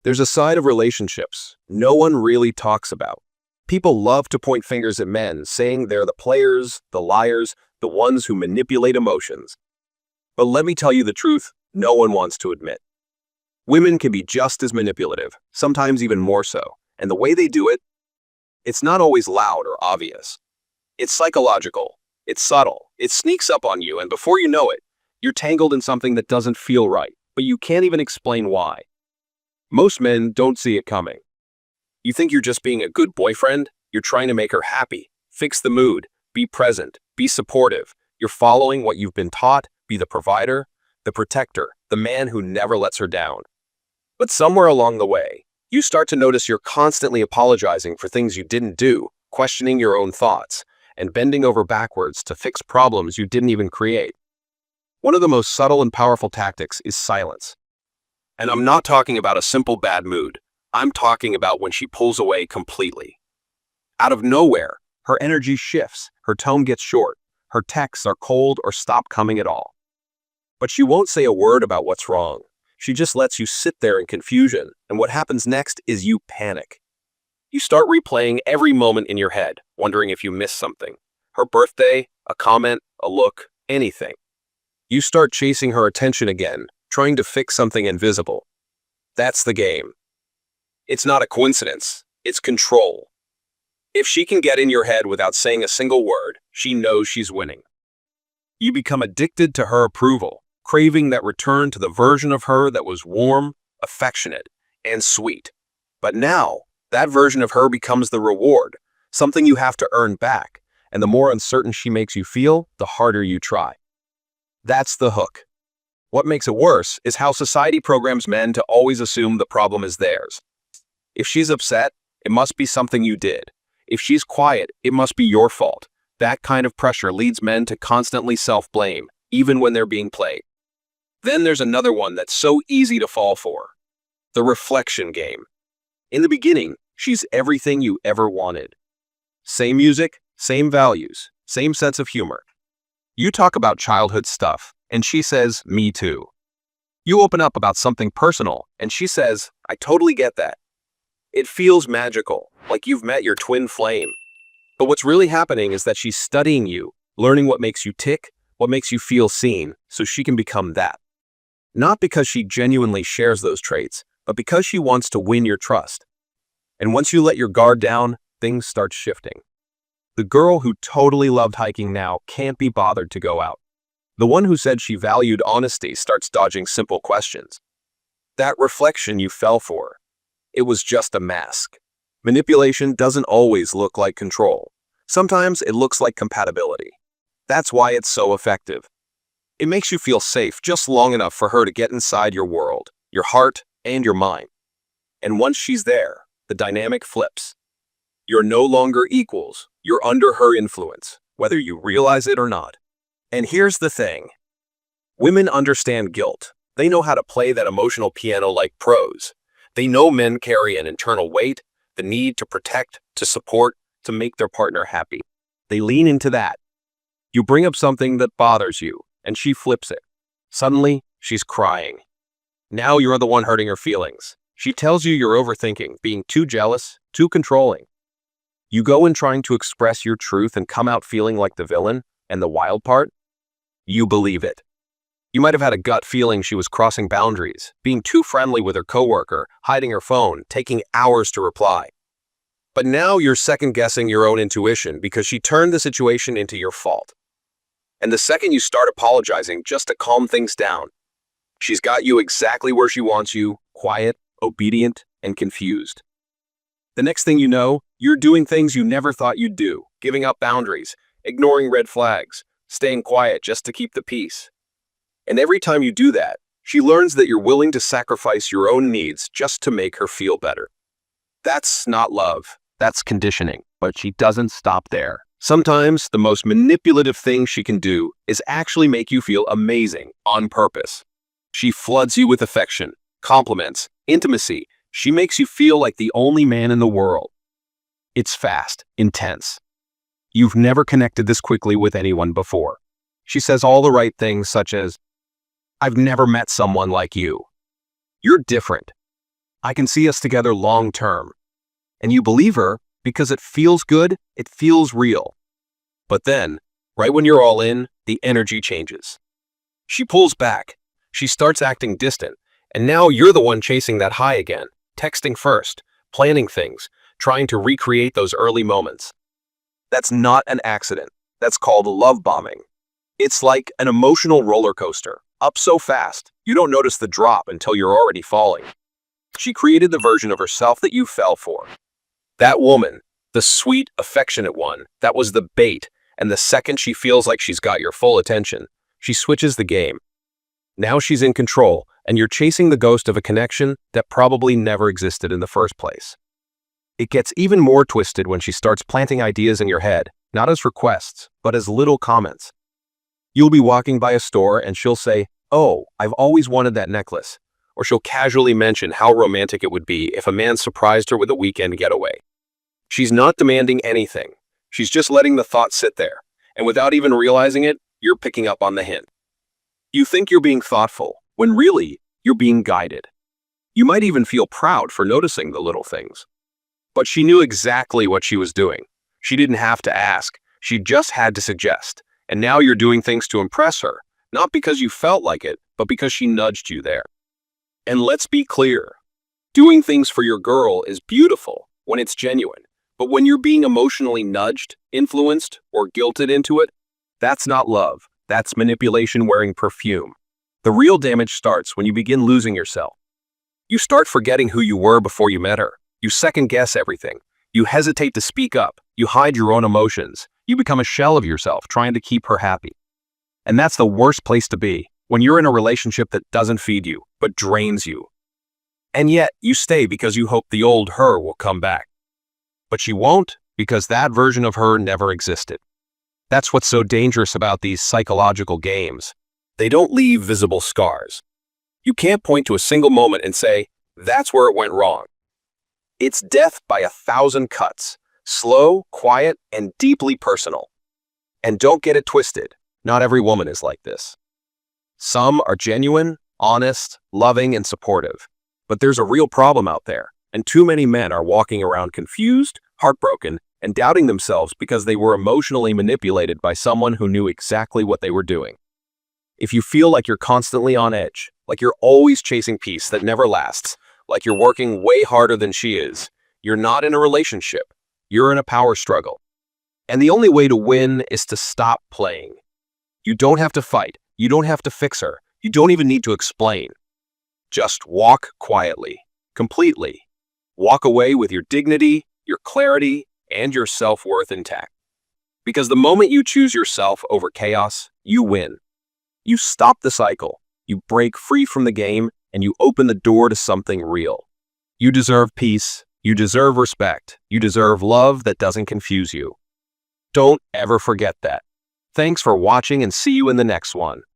There's a side of relationships no one really talks about. People love to point fingers at men, saying they're the players, the liars, the ones who manipulate emotions. But let me tell you the truth, no one wants to admit. Women can be just as manipulative, sometimes even more so. And the way they do it, it's not always loud or obvious. It's psychological. It's subtle. It sneaks up on you, and before you know it, you're tangled in something that doesn't feel right, but you can't even explain why. Most men don't see it coming. You think you're just being a good boyfriend? You're trying to make her happy, fix the mood, be present, be supportive. You're following what you've been taught, be the provider, the protector, the man who never lets her down. But somewhere along the way, you start to notice you're constantly apologizing for things you didn't do, questioning your own thoughts, and bending over backwards to fix problems you didn't even create. One of the most subtle and powerful tactics is silence. And I'm not talking about a simple bad mood. I'm talking about when she pulls away completely. Out of nowhere, her energy shifts, her tone gets short, her texts are cold or stop coming at all. But she won't say a word about what's wrong. She just lets you sit there in confusion, and what happens next is you panic. You start replaying every moment in your head, wondering if you missed something. Her birthday, a comment, a look, anything. You start chasing her attention again, trying to fix something invisible. That's the game. It's not a coincidence, it's control. If she can get in your head without saying a single word, she knows she's winning. You become addicted to her approval, craving that return to the version of her that was warm, affectionate, and sweet. But now, that version of her becomes the reward, something you have to earn back, and the more uncertain she makes you feel, the harder you try. That's the hook. What makes it worse is how society programs men to always assume the problem is theirs. If she's upset, it must be something you did. If she's quiet, it must be your fault. That kind of pressure leads men to constantly self-blame, even when they're being played. Then there's another one that's so easy to fall for. The reflection game. In the beginning, she's everything you ever wanted. Same music, same values, same sense of humor. You talk about childhood stuff, and she says, "Me too." You open up about something personal, and she says, "I totally get that." It feels magical, like you've met your twin flame. But what's really happening is that she's studying you, learning what makes you tick, what makes you feel seen, so she can become that. Not because she genuinely shares those traits, but because she wants to win your trust. And once you let your guard down, things start shifting. The girl who totally loved hiking now can't be bothered to go out. The one who said she valued honesty starts dodging simple questions. That reflection you fell for, it was just a mask. Manipulation doesn't always look like control. Sometimes it looks like compatibility. That's why it's so effective. It makes you feel safe just long enough for her to get inside your world, your heart, and your mind. And once she's there, the dynamic flips. You're no longer equals, you're under her influence, whether you realize it or not. And here's the thing. Women understand guilt. They know how to play that emotional piano like pros. They know men carry an internal weight, the need to protect, to support, to make their partner happy. They lean into that. You bring up something that bothers you, and she flips it. Suddenly, she's crying. Now you're the one hurting her feelings. She tells you you're overthinking, being too jealous, too controlling. You go in trying to express your truth and come out feeling like the villain, and the wild part? You believe it. You might have had a gut feeling she was crossing boundaries, being too friendly with her coworker, hiding her phone, taking hours to reply. But now you're second-guessing your own intuition because she turned the situation into your fault. And the second you start apologizing just to calm things down, she's got you exactly where she wants you, quiet, obedient, and confused. The next thing you know, you're doing things you never thought you'd do, giving up boundaries, ignoring red flags, staying quiet just to keep the peace. And every time you do that, she learns that you're willing to sacrifice your own needs just to make her feel better. That's not love, that's conditioning, but she doesn't stop there. Sometimes the most manipulative thing she can do is actually make you feel amazing on purpose. She floods you with affection, compliments, intimacy. She makes you feel like the only man in the world. It's fast, intense. You've never connected this quickly with anyone before. She says all the right things such as, "I've never met someone like you. You're different." I can see us together long term. And you believe her because it feels good, it feels real. But then, right when you're all in, the energy changes. She pulls back. She starts acting distant. And now you're the one chasing that high again, texting first, planning things, trying to recreate those early moments. That's not an accident. That's called love bombing. It's like an emotional roller coaster, up so fast, you don't notice the drop until you're already falling. She created the version of herself that you fell for. That woman, the sweet, affectionate one, that was the bait, and the second she feels like she's got your full attention, she switches the game. Now she's in control, and you're chasing the ghost of a connection that probably never existed in the first place. It gets even more twisted when she starts planting ideas in your head, not as requests, but as little comments. You'll be walking by a store and she'll say, "Oh, I've always wanted that necklace." Or she'll casually mention how romantic it would be if a man surprised her with a weekend getaway. She's not demanding anything. She's just letting the thought sit there. And without even realizing it, you're picking up on the hint. You think you're being thoughtful, when really, you're being guided. You might even feel proud for noticing the little things. But she knew exactly what she was doing. She didn't have to ask. She just had to suggest. And now you're doing things to impress her, not because you felt like it, but because she nudged you there. And let's be clear. Doing things for your girl is beautiful when it's genuine. But when you're being emotionally nudged, influenced, or guilted into it, that's not love. That's manipulation wearing perfume. The real damage starts when you begin losing yourself. You start forgetting who you were before you met her. You second-guess everything. You hesitate to speak up. You hide your own emotions. You become a shell of yourself trying to keep her happy. And that's the worst place to be, when you're in a relationship that doesn't feed you, but drains you. And yet, you stay because you hope the old her will come back. But she won't, because that version of her never existed. That's what's so dangerous about these psychological games. They don't leave visible scars. You can't point to a single moment and say, "That's where it went wrong." It's death by 1,000 cuts, slow, quiet, and deeply personal. And don't get it twisted, not every woman is like this. Some are genuine, honest, loving, and supportive. But there's a real problem out there, and too many men are walking around confused, heartbroken, and doubting themselves because they were emotionally manipulated by someone who knew exactly what they were doing. If you feel like you're constantly on edge, like you're always chasing peace that never lasts, like you're working way harder than she is, you're not in a relationship. You're in a power struggle. And the only way to win is to stop playing. You don't have to fight. You don't have to fix her. You don't even need to explain. Just walk quietly, completely. Walk away with your dignity, your clarity, and your self-worth intact. Because the moment you choose yourself over chaos, you win. You stop the cycle. You break free from the game, and you open the door to something real. You deserve peace. You deserve respect. You deserve love that doesn't confuse you. Don't ever forget that. Thanks for watching and see you in the next one.